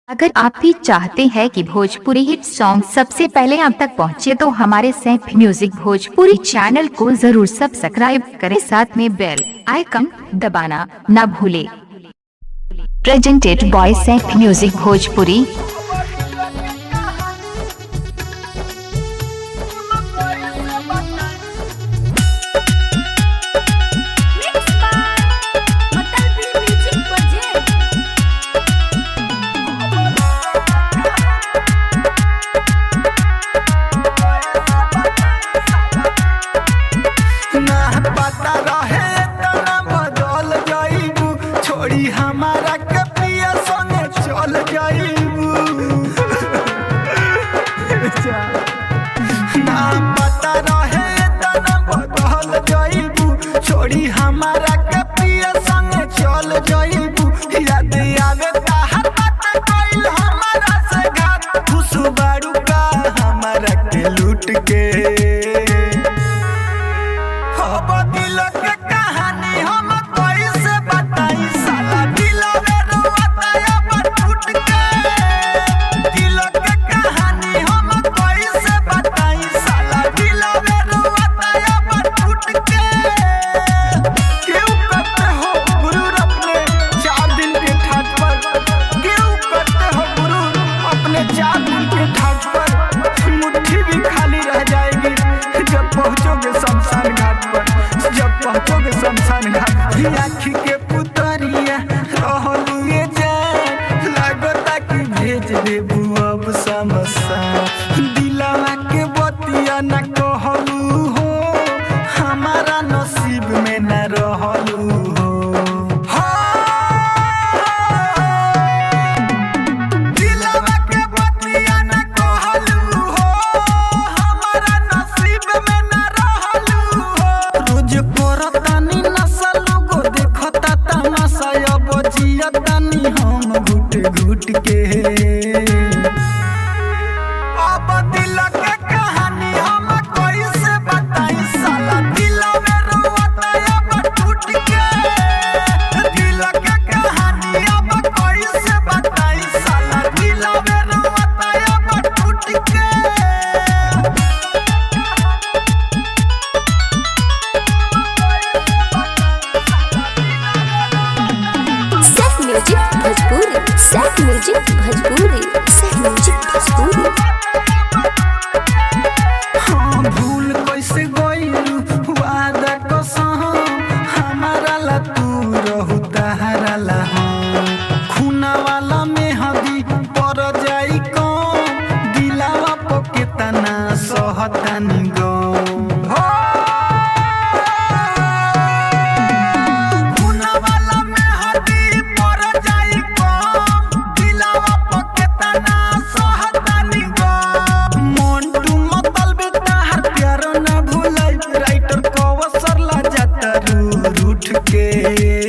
अगर आप भी चाहते हैं कि भोजपुरी हिट सॉन्ग सबसे पहले आप तक पहुंचे तो हमारे सैफ म्यूजिक भोजपुरी चैनल को जरूर सब्सक्राइब करें, साथ में बेल आइकन दबाना न भूले। Presented by Saif music Bhojpuri. हमारा कपिया संगे चल जाइबू ना पता रहे तना बदल जाइबू, छोड़ी हमारा कपिया संगे चल जाइबू। याद आवे ताहर बात कइल हमारा से घात, खुश बारू का हमारा के लूट के अब दिल के कहानी हम कैसे बताई। साला दिल में रोता अब टूट के, दिल के कहानी हम कैसे बताई। साला दिल में रोता अब टूट के। क्यों करते हो गुरूर अपने 4 दिन के ठाट पर, क्यों करते हो गुरूर अपने 4 दिन के ठाट पर। मुट्ठी भी खाली रह जाएगी जब पहुंचोगे शमशान घाट पर, जब पहुंचोगे शमशान घाट। आँखी के पुतरिया रहलुए जान, लागता कि भेज देबू अब शमशान। दिलवा के बतिया न कहलू हो, हमारा नसीब में न रहलू हो। दिलवा के बतिया न कहलू हो, हमारा नसीब में न रहलू हो। रोज करतानी नशा लोगो देखता तमाशा, अब जियतानी हम घुट घुट के। अब दिल के कहानी हम कैसे बताई। साला दिल में रोता अब टूट के, दिल के कहानी अब कैसे बताई। साला दिल में रोता अब टूट के। Saif music Bhojpuri, Saif music Bhojpuri, Saif music Bhojpuri. हाँ भूल कैसे गइलू वादा कसम, हमारा ला तू रहू तहरा ला हम। खूना वाला में हदी पर जाई कौन, दिलावा पके तना सहतानी गम। खूना वाला में हदी पर जाई कौन, दिलावा पके तना सहतानी गम। मोंटू मतलबी ताहर प्यार न भुलाई, राइटर कवसर ला जाता रूठ के।